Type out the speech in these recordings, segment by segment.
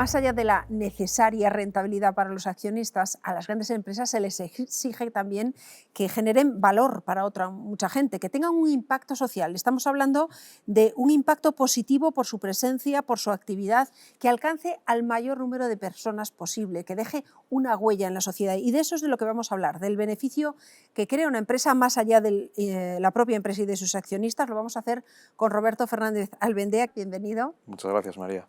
más allá de la necesaria rentabilidad para los accionistas, a las grandes empresas se les exige también que generen valor para mucha gente, que tengan un impacto social. Estamos hablando de un impacto positivo por su presencia, por su actividad, que alcance al mayor número de personas posible, que deje una huella en la sociedad. Y de eso es de lo que vamos a hablar, del beneficio que crea una empresa más allá de la propia empresa y de sus accionistas. Lo vamos a hacer con Roberto Fernández Albendea. Bienvenido. Muchas gracias, María.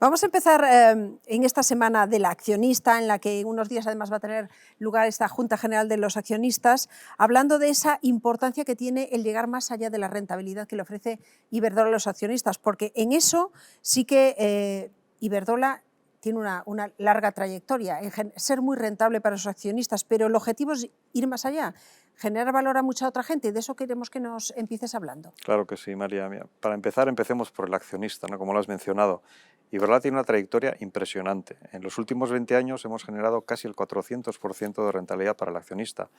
Vamos a empezar en esta semana del accionista, en la que en unos días además va a tener lugar esta Junta General de los Accionistas, hablando de esa importancia que tiene el llegar más allá de la rentabilidad que le ofrece Iberdrola a los accionistas, porque en eso sí que Iberdrola tiene una larga trayectoria, en ser muy rentable para sus accionistas, pero el objetivo es ir más allá, generar valor a mucha otra gente, y de eso queremos que nos empieces hablando. Claro que sí, María. Mira, para empezar, empecemos por el accionista, ¿no? Como lo has mencionado. Iberdrola tiene una trayectoria impresionante. En los últimos 20 años hemos generado casi el 400% de rentabilidad para el accionista.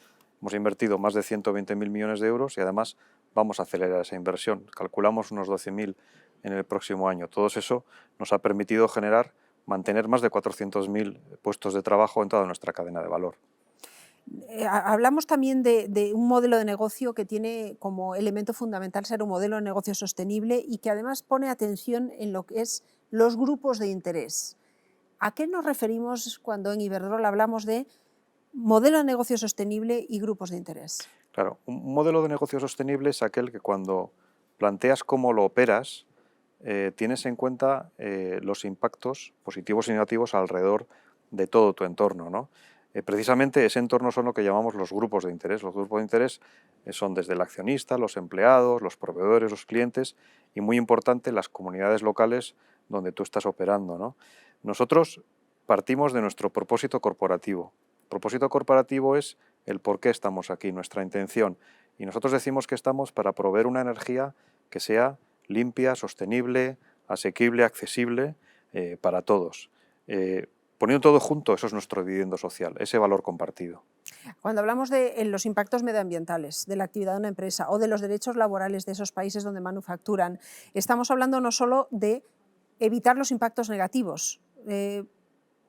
Hemos invertido más de 120.000 millones de euros y además vamos a acelerar esa inversión. Calculamos unos 12.000 en el próximo año. Todo eso nos ha permitido mantener más de 400.000 puestos de trabajo en toda nuestra cadena de valor. Hablamos también de un modelo de negocio que tiene como elemento fundamental ser un modelo de negocio sostenible y que además pone atención en lo que es los grupos de interés. ¿A qué nos referimos cuando en Iberdrola hablamos de modelo de negocio sostenible y grupos de interés? Claro, un modelo de negocio sostenible es aquel que cuando planteas cómo lo operas, tienes en cuenta los impactos positivos y negativos alrededor de todo tu entorno, ¿no? Precisamente ese entorno son lo que llamamos los grupos de interés. Los grupos de interés son desde el accionista, los empleados, los proveedores, los clientes y, muy importante, las comunidades locales donde tú estás operando, ¿no? Nosotros partimos de nuestro propósito corporativo. El propósito corporativo es el por qué estamos aquí, nuestra intención. Y nosotros decimos que estamos para proveer una energía que sea limpia, sostenible, asequible, accesible para todos. Poniendo todo junto, eso es nuestro dividendo social, ese valor compartido. Cuando hablamos de los impactos medioambientales de la actividad de una empresa o de los derechos laborales de esos países donde manufacturan, estamos hablando no solo de evitar los impactos negativos,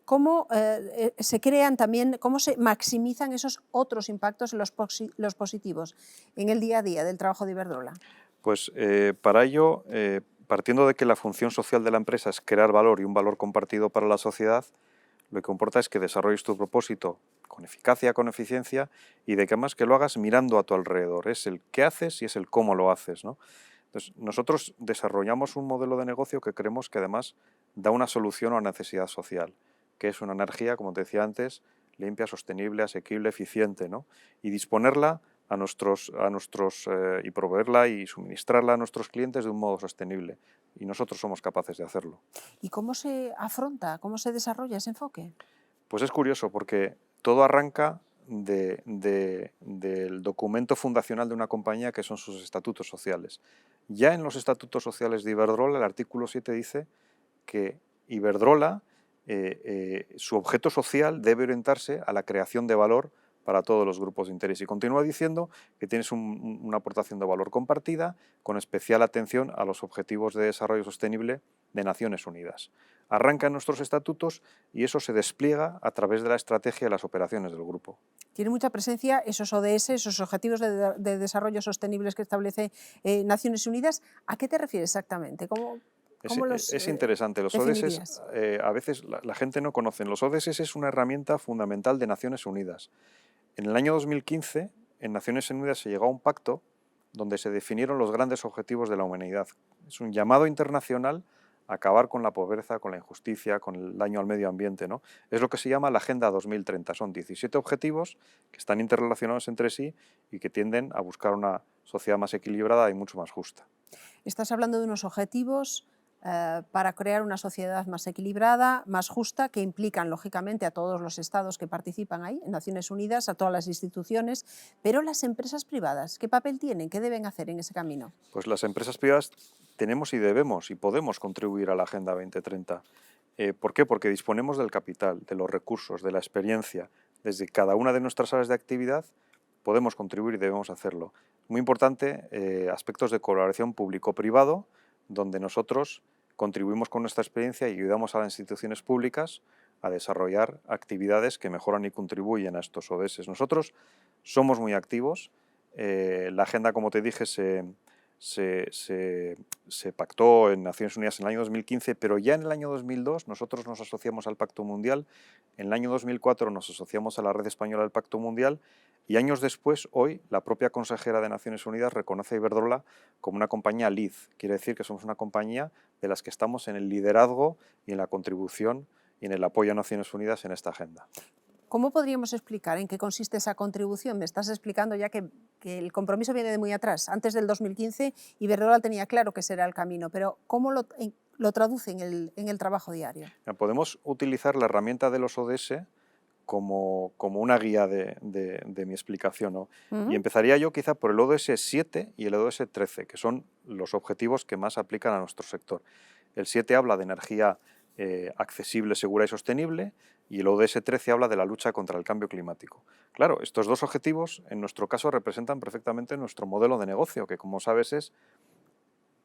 cómo se crean también, cómo se maximizan esos otros impactos, los positivos, en el día a día del trabajo de Iberdrola. Pues para ello, partiendo de que la función social de la empresa es crear valor y un valor compartido para la sociedad, lo que importa es que desarrolles tu propósito con eficacia, con eficiencia y de que además que lo hagas mirando a tu alrededor. Es el qué haces y es el cómo lo haces, ¿no? Entonces, nosotros desarrollamos un modelo de negocio que creemos que además da una solución a una necesidad social, que es una energía, como te decía antes, limpia, sostenible, asequible, eficiente, ¿no? Y disponerla y proveerla y suministrarla a nuestros clientes de un modo sostenible. Y nosotros somos capaces de hacerlo. ¿Y cómo se afronta, cómo se desarrolla ese enfoque? Pues es curioso porque todo arranca del documento fundacional de una compañía que son sus estatutos sociales. Ya en los estatutos sociales de Iberdrola, el artículo 7 dice que Iberdrola, su objeto social debe orientarse a la creación de valor para todos los grupos de interés. Y continúa diciendo que tienes una aportación de valor compartida con especial atención a los objetivos de desarrollo sostenible de Naciones Unidas. Arranca en nuestros estatutos y eso se despliega a través de la estrategia y las operaciones del grupo. Tiene mucha presencia esos ODS, esos Objetivos de Desarrollo Sostenibles que establece Naciones Unidas. ¿A qué te refieres exactamente? Es interesante. Los ODS, a veces la gente no conoce. Los ODS es una herramienta fundamental de Naciones Unidas. En el año 2015, en Naciones Unidas se llegó a un pacto donde se definieron los grandes objetivos de la humanidad. Es un llamado internacional a acabar con la pobreza, con la injusticia, con el daño al medio ambiente, ¿no? Es lo que se llama la Agenda 2030. Son 17 objetivos que están interrelacionados entre sí y que tienden a buscar una sociedad más equilibrada y mucho más justa. Estás hablando de unos objetivos para crear una sociedad más equilibrada, más justa, que implican, lógicamente, a todos los estados que participan ahí, en Naciones Unidas, a todas las instituciones, pero las empresas privadas, ¿qué papel tienen? ¿Qué deben hacer en ese camino? Pues las empresas privadas tenemos y debemos y podemos contribuir a la Agenda 2030. ¿Por qué? Porque disponemos del capital, de los recursos, de la experiencia. Desde cada una de nuestras áreas de actividad podemos contribuir y debemos hacerlo. Muy importante, aspectos de colaboración público-privado, donde nosotros contribuimos con nuestra experiencia y ayudamos a las instituciones públicas a desarrollar actividades que mejoran y contribuyen a estos ODS. Nosotros somos muy activos. La agenda, como te dije, se pactó en Naciones Unidas en el año 2015, pero ya en el año 2002 nosotros nos asociamos al Pacto Mundial, en el año 2004 nos asociamos a la Red Española del Pacto Mundial y años después, hoy, la propia consejera de Naciones Unidas reconoce a Iberdrola como una compañía LEAD. Quiere decir que somos una compañía de las que estamos en el liderazgo y en la contribución y en el apoyo a Naciones Unidas en esta agenda. ¿Cómo podríamos explicar en qué consiste esa contribución? Me estás explicando ya que el compromiso viene de muy atrás. Antes del 2015, Iberdrola tenía claro que ese era el camino, pero ¿cómo lo traduce en el trabajo diario? Podemos utilizar la herramienta de los ODS como una guía de mi explicación, ¿no? Y empezaría yo quizá por el ODS 7 y el ODS 13, que son los objetivos que más aplican a nuestro sector. El 7 habla de energía accesible, segura y sostenible, y el ODS 13 habla de la lucha contra el cambio climático. Claro, estos dos objetivos en nuestro caso representan perfectamente nuestro modelo de negocio, que como sabes es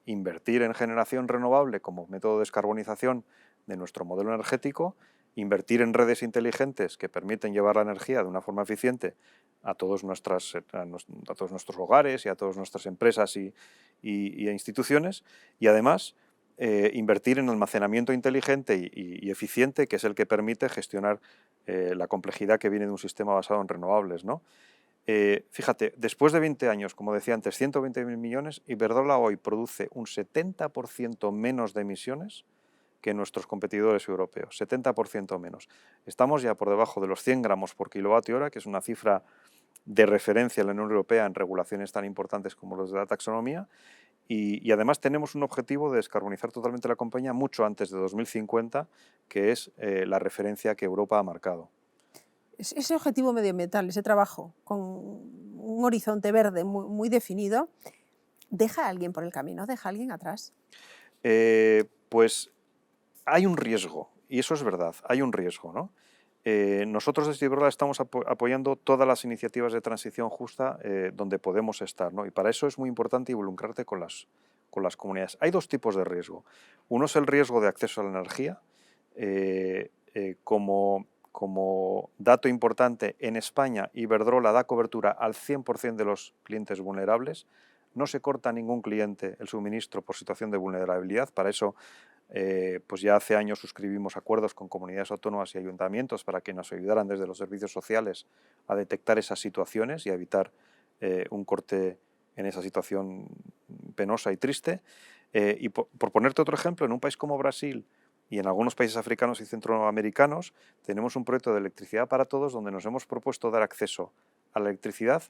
invertir en generación renovable como método de descarbonización de nuestro modelo energético, invertir en redes inteligentes que permiten llevar la energía de una forma eficiente a todos nuestros hogares y a todas nuestras empresas y instituciones, y además invertir en almacenamiento inteligente y eficiente, que es el que permite gestionar la complejidad que viene de un sistema basado en renovables, ¿no? Fíjate, después de 20 años, como decía antes, 120.000 millones, Iberdrola hoy produce un 70% menos de emisiones que nuestros competidores europeos, 70% menos. Estamos ya por debajo de los 100 gramos por kilovatio hora, que es una cifra de referencia en la Unión Europea en regulaciones tan importantes como los de la taxonomía, y además tenemos un objetivo de descarbonizar totalmente la compañía mucho antes de 2050, que es la referencia que Europa ha marcado. Ese objetivo medioambiental, ese trabajo con un horizonte verde muy definido, ¿deja a alguien por el camino? ¿Deja a alguien atrás? Pues hay un riesgo, y eso es verdad, hay un riesgo, ¿no? Nosotros desde Iberdrola estamos apoyando todas las iniciativas de transición justa donde podemos estar, ¿no? Y para eso es muy importante involucrarte con las comunidades. Hay dos tipos de riesgo. Uno es el riesgo de acceso a la energía. Como dato importante, en España Iberdrola da cobertura al 100% de los clientes vulnerables. No se corta a ningún cliente el suministro por situación de vulnerabilidad. Para eso, pues ya hace años suscribimos acuerdos con comunidades autónomas y ayuntamientos para que nos ayudaran desde los servicios sociales a detectar esas situaciones y a evitar un corte en esa situación penosa y triste. Y por ponerte otro ejemplo, en un país como Brasil y en algunos países africanos y centroamericanos tenemos un proyecto de electricidad para todos donde nos hemos propuesto dar acceso a la electricidad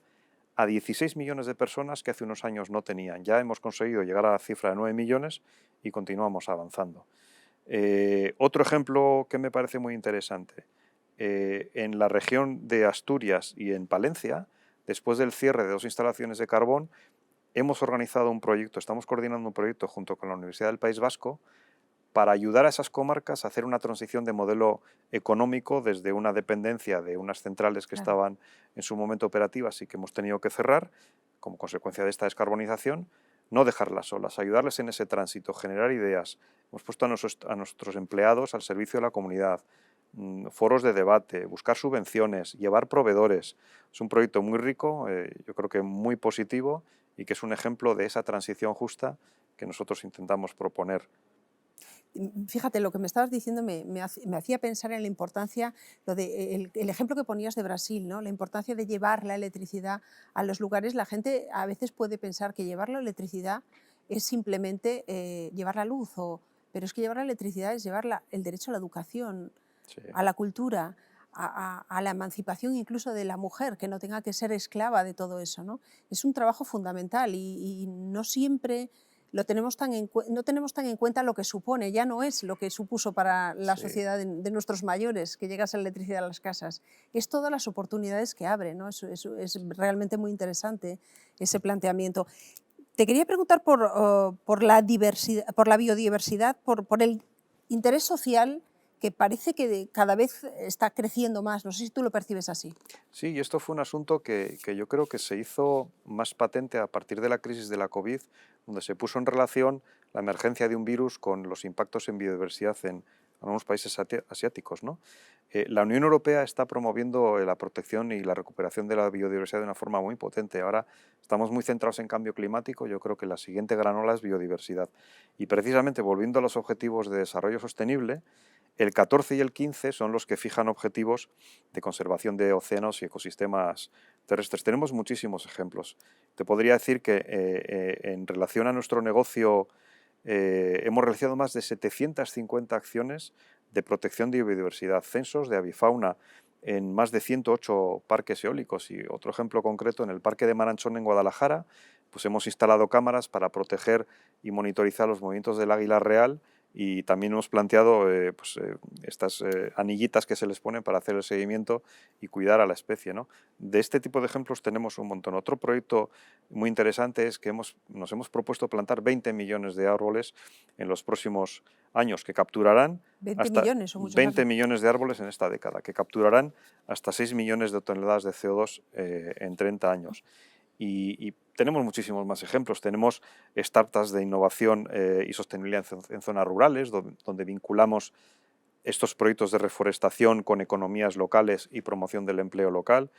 a 16 millones de personas que hace unos años no tenían. Ya hemos conseguido llegar a la cifra de 9 millones y continuamos avanzando. Otro ejemplo que me parece muy interesante, en la región de Asturias y en Palencia, después del cierre de 2 instalaciones de carbón, hemos organizado un proyecto, estamos coordinando un proyecto junto con la Universidad del País Vasco para ayudar a esas comarcas a hacer una transición de modelo económico desde una dependencia de unas centrales que estaban en su momento operativas y que hemos tenido que cerrar como consecuencia de esta descarbonización, no dejarlas solas, ayudarles en ese tránsito, generar ideas. Hemos puesto a nuestros empleados al servicio de la comunidad, foros de debate, buscar subvenciones, llevar proveedores. Es un proyecto muy rico, yo creo que muy positivo y que es un ejemplo de esa transición justa que nosotros intentamos proponer. Fíjate, lo que me estabas diciendo me hacía pensar en la importancia, el ejemplo que ponías de Brasil, ¿no? La importancia de llevar la electricidad a los lugares. La gente a veces puede pensar que llevar la electricidad es simplemente llevar la luz, pero es que llevar la electricidad es llevar el derecho a la educación, sí, a la cultura, a la emancipación incluso de la mujer, que no tenga que ser esclava de todo eso, ¿no? Es un trabajo fundamental y no siempre no tenemos tan en cuenta lo que supone, ya no es lo que supuso para la sociedad de nuestros mayores que llegase la electricidad a las casas, es todas las oportunidades que abre, ¿no? Es realmente muy interesante ese planteamiento. Te quería preguntar por la biodiversidad, por el interés social que parece que cada vez está creciendo más. No sé si tú lo percibes así. Sí, y esto fue un asunto que yo creo que se hizo más patente a partir de la crisis de la COVID, donde se puso en relación la emergencia de un virus con los impactos en biodiversidad en algunos países asiáticos, ¿no? La Unión Europea está promoviendo la protección y la recuperación de la biodiversidad de una forma muy potente. Ahora estamos muy centrados en cambio climático, yo creo que la siguiente gran ola es biodiversidad. Y precisamente volviendo a los objetivos de desarrollo sostenible, el 14 y el 15 son los que fijan objetivos de conservación de océanos y ecosistemas terrestres. Tenemos muchísimos ejemplos. Te podría decir que en relación a nuestro negocio hemos realizado más de 750 acciones de protección de biodiversidad, censos de avifauna en más de 108 parques eólicos. Y otro ejemplo concreto, en el Parque de Maranchón en Guadalajara, pues hemos instalado cámaras para proteger y monitorizar los movimientos del águila real, y también hemos planteado estas anillitas que se les ponen para hacer el seguimiento y cuidar a la especie, ¿no? De este tipo de ejemplos tenemos un montón. Otro proyecto muy interesante es que nos hemos propuesto plantar 20 millones de árboles en los próximos años, que capturarán 20 hasta millones o muchos 20 árboles. millones de árboles en esta década, que capturarán hasta 6 millones de toneladas de CO2 en 30 años. Y tenemos muchísimos más ejemplos. Tenemos startups de innovación y sostenibilidad en zonas rurales, donde vinculamos estos proyectos de reforestación con economías locales y promoción del empleo local,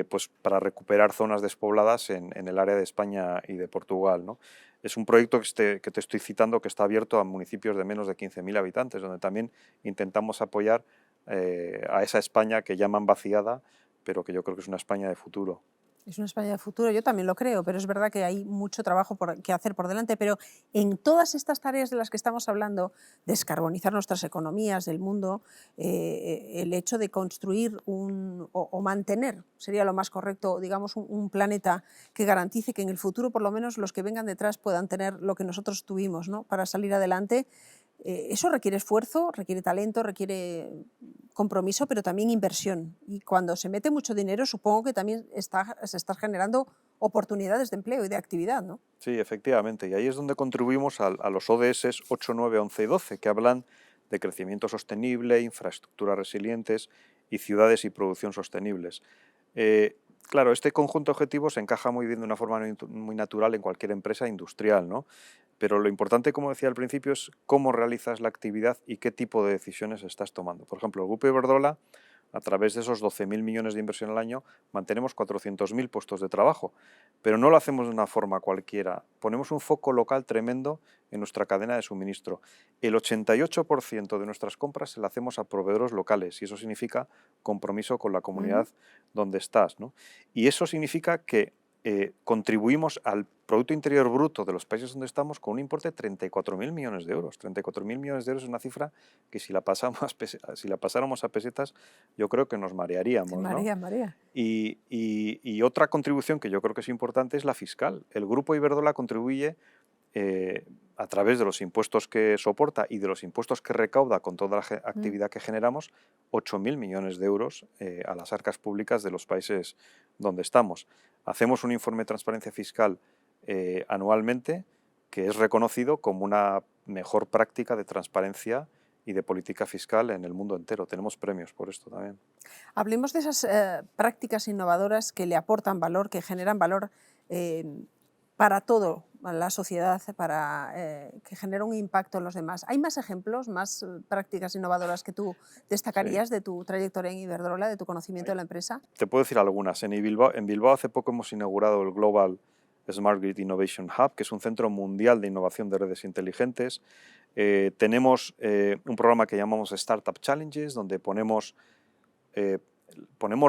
pues para recuperar zonas despobladas en el área de España y de Portugal, ¿no? Es un proyecto que te estoy citando, que está abierto a municipios de menos de 15.000 habitantes, donde también intentamos apoyar a esa España que llaman vaciada, pero que yo creo que es una España de futuro. Es una España de futuro, yo también lo creo, pero es verdad que hay mucho trabajo que hacer por delante. Pero en todas estas tareas de las que estamos hablando, descarbonizar nuestras economías del mundo, el hecho de construir o mantener, sería lo más correcto, digamos, un planeta que garantice que en el futuro, por lo menos, los que vengan detrás puedan tener lo que nosotros tuvimos, ¿no?, para salir adelante. Eso requiere esfuerzo, requiere talento, requiere compromiso, pero también inversión. Y cuando se mete mucho dinero, supongo que también se está generando oportunidades de empleo y de actividad, ¿no? Sí, efectivamente, y ahí es donde contribuimos a los ODS 8, 9, 11 y 12, que hablan de crecimiento sostenible, infraestructuras resilientes y ciudades y producción sostenibles. Claro, este conjunto de objetivos se encaja muy bien de una forma muy natural en cualquier empresa industrial, ¿no? Pero lo importante, como decía al principio, es cómo realizas la actividad y qué tipo de decisiones estás tomando. Por ejemplo, el Grupo Iberdrola, a través de esos 12.000 millones de inversión al año, mantenemos 400.000 puestos de trabajo, pero no lo hacemos de una forma cualquiera. Ponemos un foco local tremendo en nuestra cadena de suministro. El 88% de nuestras compras se las hacemos a proveedores locales, y eso significa compromiso con la comunidad donde estás, ¿no? Y eso significa que contribuimos al Producto Interior Bruto de los países donde estamos con un importe de 34.000 millones de euros. 34.000 millones de euros es una cifra que si la pasáramos a pesetas, yo creo que nos marearíamos, ¿no? Marea. Y otra contribución que yo creo que es importante es la fiscal. El Grupo Iberdrola contribuye a través de los impuestos que soporta y de los impuestos que recauda con toda la actividad que generamos, 8.000 millones de euros a las arcas públicas de los países donde estamos. Hacemos un informe de transparencia fiscal anualmente, que es reconocido como una mejor práctica de transparencia y de política fiscal en el mundo entero. Tenemos premios por esto también. Hablemos de esas prácticas innovadoras que le aportan valor, que generan valor para todo la sociedad, para que genera un impacto en los demás. ¿Hay más ejemplos, más prácticas innovadoras que tú destacarías de tu trayectoria en Iberdrola, de tu conocimiento de la empresa? Te puedo decir algunas. En Bilbao hace poco hemos inaugurado el Global Smart Grid Innovation Hub, que es un centro mundial de innovación de redes inteligentes. Tenemos un programa que llamamos Startup Challenges, donde ponemos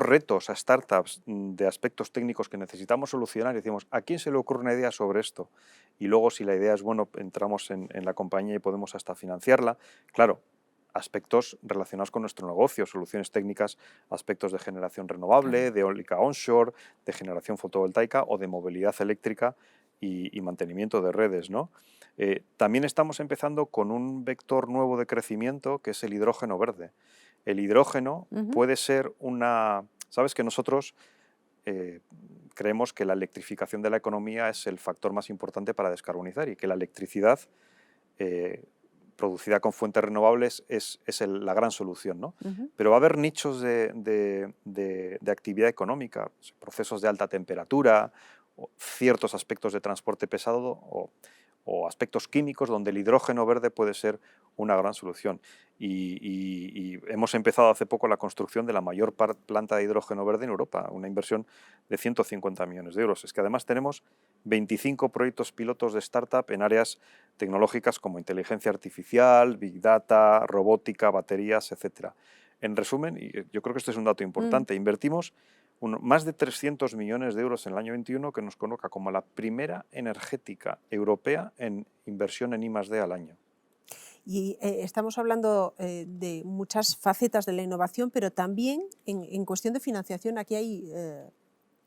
retos a startups de aspectos técnicos que necesitamos solucionar y decimos, ¿a quién se le ocurre una idea sobre esto? Y luego, si la idea es buena, entramos en la compañía y podemos hasta financiarla. Claro, aspectos relacionados con nuestro negocio, soluciones técnicas, aspectos de generación renovable, de eólica onshore, de generación fotovoltaica o de movilidad eléctrica y mantenimiento de redes, ¿no? También estamos empezando con un vector nuevo de crecimiento, que es el hidrógeno verde. El hidrógeno puede ser una... Sabes que nosotros creemos que la electrificación de la economía es el factor más importante para descarbonizar, y que la electricidad producida con fuentes renovables es la gran solución, ¿no? Ujú. Pero va a haber nichos de actividad económica, procesos de alta temperatura, o ciertos aspectos de transporte pesado o aspectos químicos donde el hidrógeno verde puede ser una gran solución. Y hemos empezado hace poco la construcción de la mayor planta de hidrógeno verde en Europa, una inversión de 150 millones de euros. Es que además tenemos 25 proyectos pilotos de startup en áreas tecnológicas como inteligencia artificial, big data, robótica, baterías, etc. En resumen, y yo creo que este es un dato Mm. importante, invertimos más de 300 millones de euros en el año 21, que nos coloca como la primera energética europea en inversión en I+D al año. Y estamos hablando de muchas facetas de la innovación, pero también en cuestión de financiación aquí hay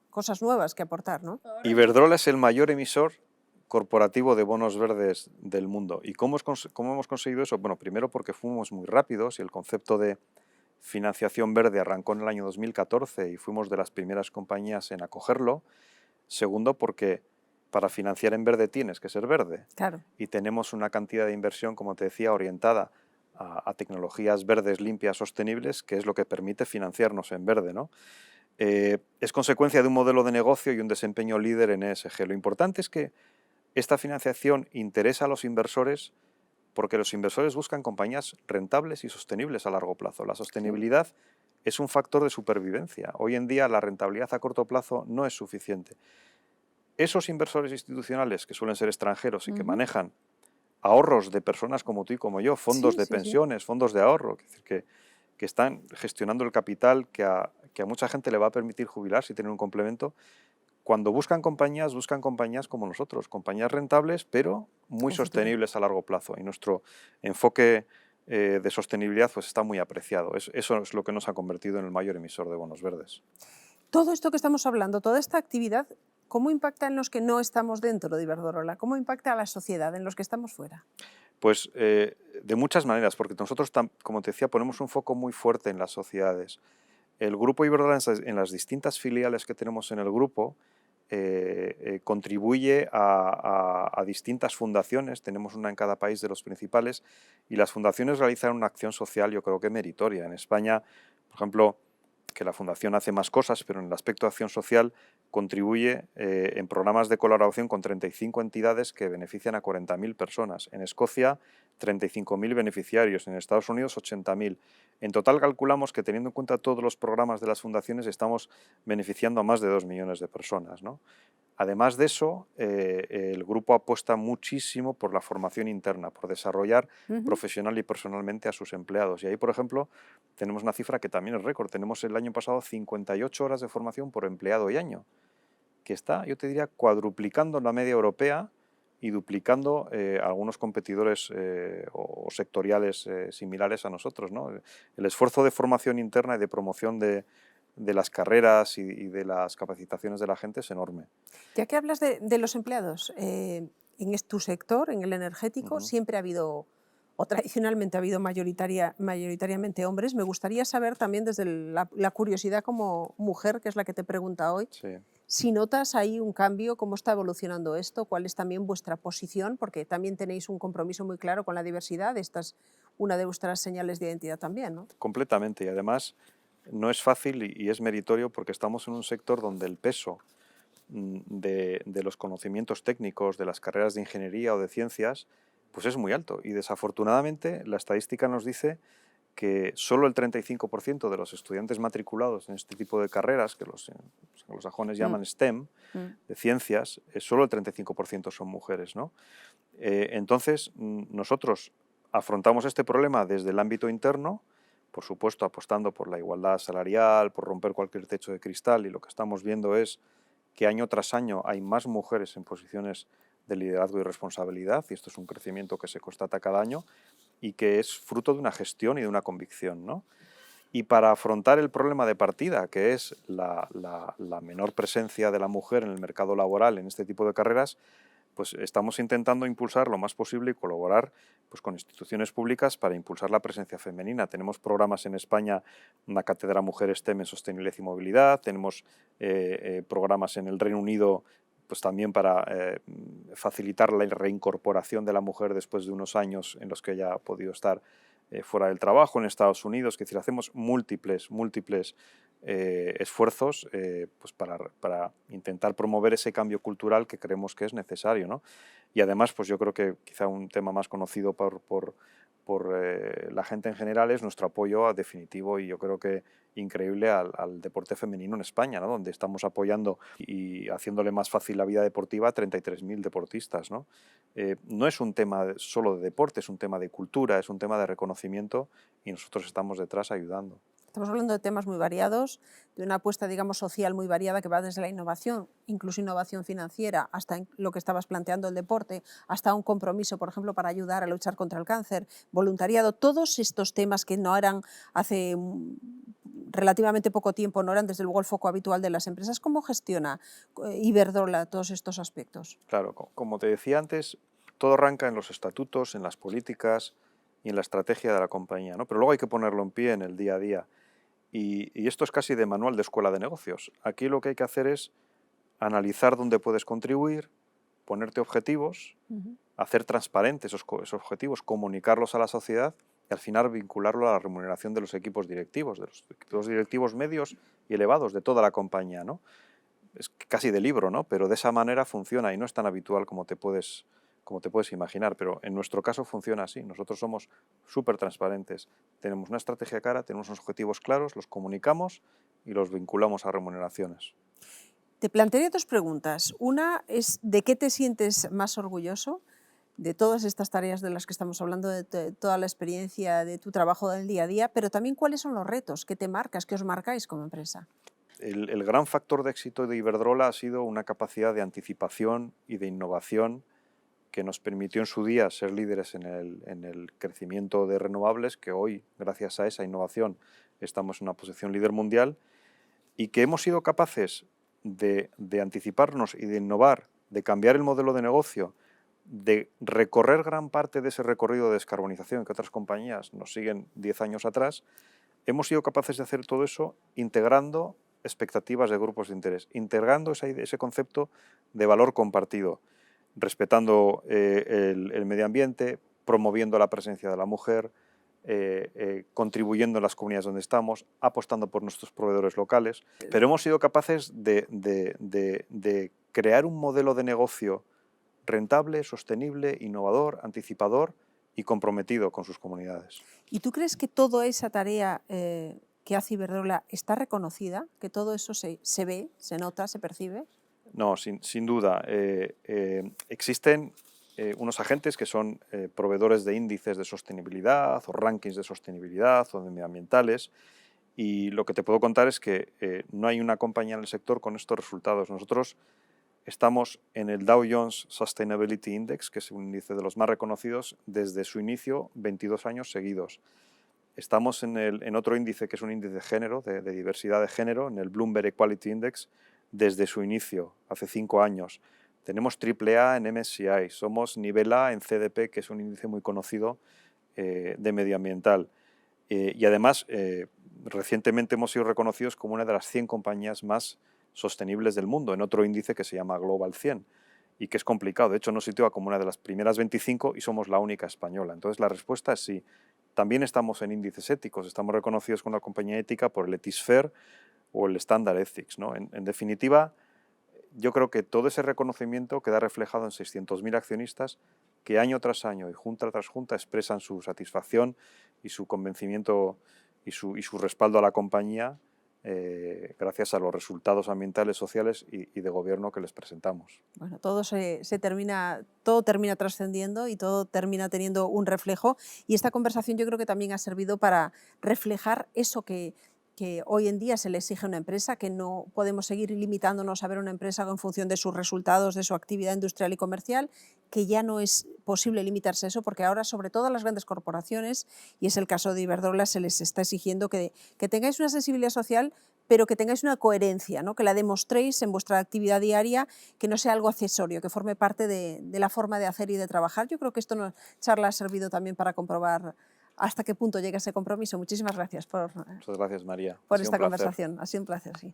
cosas nuevas que aportar, ¿no? Iberdrola es el mayor emisor corporativo de bonos verdes del mundo. ¿Y cómo hemos conseguido eso? Bueno, primero porque fuimos muy rápidos y el concepto de financiación verde arrancó en el año 2014 y fuimos de las primeras compañías en acogerlo. Segundo, porque para financiar en verde tienes que ser verde. Claro. Y tenemos una cantidad de inversión, como te decía, orientada a tecnologías verdes, limpias, sostenibles, que es lo que permite financiarnos en verde, ¿no? Es consecuencia de un modelo de negocio y un desempeño líder en ESG. Lo importante es que esta financiación interesa a los inversores porque los inversores buscan compañías rentables y sostenibles a largo plazo. La sostenibilidad es un factor de supervivencia. Hoy en día la rentabilidad a corto plazo no es suficiente. Esos inversores institucionales, que suelen ser extranjeros y que manejan ahorros de personas como tú y como yo, fondos Sí, de sí, sí. pensiones, fondos de ahorro, es decir, que están gestionando el capital que a mucha gente le va a permitir jubilarse y tener un complemento, cuando buscan compañías como nosotros, compañías rentables, pero muy Con futuro. sostenibles a largo plazo. Y nuestro enfoque de sostenibilidad pues, está muy apreciado. Eso es lo que nos ha convertido en el mayor emisor de bonos verdes. Todo esto que estamos hablando, toda esta actividad, ¿cómo impacta en los que no estamos dentro de Iberdrola? ¿Cómo impacta a la sociedad, en los que estamos fuera? Pues de muchas maneras, porque nosotros, como te decía, ponemos un foco muy fuerte en las sociedades. El Grupo Iberdrola, en las distintas filiales que tenemos en el grupo, contribuye a distintas fundaciones, tenemos una en cada país de los principales, y las fundaciones realizan una acción social, yo creo que meritoria. En España, por ejemplo, que la Fundación hace más cosas, pero en el aspecto de acción social contribuye en programas de colaboración con 35 entidades que benefician a 40.000 personas. En Escocia, 35.000 beneficiarios. En Estados Unidos, 80.000. En total calculamos que, teniendo en cuenta todos los programas de las fundaciones, estamos beneficiando a más de 2 millones de personas, ¿no? Además de eso, el grupo apuesta muchísimo por la formación interna, por desarrollar profesional y personalmente a sus empleados. Y ahí, por ejemplo, tenemos una cifra que también es récord. Tenemos el año pasado 58 horas de formación por empleado y año, que está, yo te diría, cuadruplicando la media europea y duplicando algunos competidores o sectoriales similares a nosotros, ¿no? El esfuerzo de formación interna y de promoción de las carreras y de las capacitaciones de la gente es enorme. Ya que hablas de los empleados, en tu sector, en el energético, siempre ha habido, o tradicionalmente ha habido mayoritariamente hombres. Me gustaría saber también, desde la curiosidad como mujer, que es la que te pregunta hoy, Sí. si notas ahí un cambio, cómo está evolucionando esto, cuál es también vuestra posición, porque también tenéis un compromiso muy claro con la diversidad. Esta es una de vuestras señales de identidad también, ¿no? Completamente. Y además no es fácil y es meritorio porque estamos en un sector donde el peso de los conocimientos técnicos, de las carreras de ingeniería o de ciencias, pues es muy alto. Y desafortunadamente la estadística nos dice que solo el 35% de los estudiantes matriculados en este tipo de carreras, que los sajones Mm, llaman STEM, mm. de ciencias, solo el 35% son mujeres, ¿no? Entonces, nosotros afrontamos este problema desde el ámbito interno, por supuesto apostando por la igualdad salarial, por romper cualquier techo de cristal, y lo que estamos viendo es que año tras año hay más mujeres en posiciones de liderazgo y responsabilidad, y esto es un crecimiento que se constata cada año y que es fruto de una gestión y de una convicción, ¿no? Y para afrontar el problema de partida, que es la menor presencia de la mujer en el mercado laboral en este tipo de carreras, pues estamos intentando impulsar lo más posible y colaborar pues, con instituciones públicas para impulsar la presencia femenina. Tenemos programas en España, una cátedra Mujeres STEM en Sostenibilidad y Movilidad, tenemos programas en el Reino Unido pues también para facilitar la reincorporación de la mujer después de unos años en los que ella ha podido estar fuera del trabajo en Estados Unidos. Es decir, hacemos múltiples esfuerzos pues para intentar promover ese cambio cultural que creemos que es necesario, ¿no? Y además, pues yo creo que quizá un tema más conocido por la gente en general es nuestro apoyo definitivo y yo creo que increíble al deporte femenino en España, ¿no? Donde estamos apoyando y haciéndole más fácil la vida deportiva a 33.000 deportistas, ¿no? No es un tema solo de deporte, es un tema de cultura, es un tema de reconocimiento y nosotros estamos detrás ayudando. Estamos hablando de temas muy variados, de una apuesta, digamos, social muy variada que va desde la innovación, incluso innovación financiera, hasta lo que estabas planteando, el deporte, hasta un compromiso, por ejemplo, para ayudar a luchar contra el cáncer, voluntariado, todos estos temas que no eran hace relativamente poco tiempo, no eran desde luego el foco habitual de las empresas. ¿Cómo gestiona Iberdrola todos estos aspectos? Claro, como te decía antes, todo arranca en los estatutos, en las políticas y en la estrategia de la compañía, ¿no? Pero luego hay que ponerlo en pie en el día a día. Y esto es casi de manual de escuela de negocios. Aquí lo que hay que hacer es analizar dónde puedes contribuir, ponerte objetivos, hacer transparentes esos objetivos, comunicarlos a la sociedad y al final vincularlo a la remuneración de los equipos directivos, de los equipos directivos medios y elevados de toda la compañía, ¿no? Es casi de libro, ¿no? Pero de esa manera funciona y no es tan habitual como te puedes imaginar, pero en nuestro caso funciona así. Nosotros somos súper transparentes. Tenemos una estrategia clara, tenemos unos objetivos claros, los comunicamos y los vinculamos a remuneraciones. Te plantearía dos preguntas. Una es, ¿de qué te sientes más orgulloso? De todas estas tareas de las que estamos hablando, de toda la experiencia de tu trabajo del día a día, pero también cuáles son los retos que te marcas, que os marcáis como empresa. El gran factor de éxito de Iberdrola ha sido una capacidad de anticipación y de innovación que nos permitió en su día ser líderes en el crecimiento de renovables, que hoy, gracias a esa innovación, estamos en una posición líder mundial, y que hemos sido capaces de anticiparnos y de innovar, de cambiar el modelo de negocio, de recorrer gran parte de ese recorrido de descarbonización que otras compañías nos siguen 10 años atrás. Hemos sido capaces de hacer todo eso integrando expectativas de grupos de interés, integrando ese concepto de valor compartido, respetando el medio ambiente, promoviendo la presencia de la mujer, contribuyendo en las comunidades donde estamos, apostando por nuestros proveedores locales. Pero hemos sido capaces de crear un modelo de negocio rentable, sostenible, innovador, anticipador y comprometido con sus comunidades. ¿Y tú crees que toda esa tarea que hace Iberdrola está reconocida? ¿Que todo eso se ve, se nota, se percibe? No, sin duda. Existen unos agentes que son proveedores de índices de sostenibilidad o rankings de sostenibilidad o de medioambientales, y lo que te puedo contar es que no hay una compañía en el sector con estos resultados. Nosotros estamos en el Dow Jones Sustainability Index, que es un índice de los más reconocidos desde su inicio, 22 años seguidos. Estamos en otro índice que es un índice de género, de diversidad de género, en el Bloomberg Equality Index, desde su inicio, hace 5 años. Tenemos AAA en MSCI, somos nivel A en CDP, que es un índice muy conocido de medioambiental. Y además, recientemente hemos sido reconocidos como una de las 100 compañías más sostenibles del mundo, en otro índice que se llama Global 100, y que es complicado. De hecho, nos sitúa como una de las primeras 25 y somos la única española. Entonces, la respuesta es sí. También estamos en índices éticos, estamos reconocidos como una compañía ética por el Ethisphere o el Standard Ethics, ¿no? En definitiva, yo creo que todo ese reconocimiento queda reflejado en 600.000 accionistas que año tras año y junta tras junta expresan su satisfacción y su convencimiento y su respaldo a la compañía gracias a los resultados ambientales, sociales y de gobierno que les presentamos. Bueno, todo termina trascendiendo y todo termina teniendo un reflejo, y esta conversación yo creo que también ha servido para reflejar eso que hoy en día se le exige a una empresa, que no podemos seguir limitándonos a ver una empresa en función de sus resultados, de su actividad industrial y comercial, que ya no es posible limitarse a eso, porque ahora, sobre todo a las grandes corporaciones, y es el caso de Iberdrola, se les está exigiendo que tengáis una sensibilidad social, pero que tengáis una coherencia, ¿no? Que la demostréis en vuestra actividad diaria, que no sea algo accesorio, que forme parte de la forma de hacer y de trabajar. Yo creo que esta charla ha servido también para comprobar hasta qué punto llega ese compromiso. Muchísimas gracias Muchas gracias, María. por esta conversación. Ha sido un placer, sí.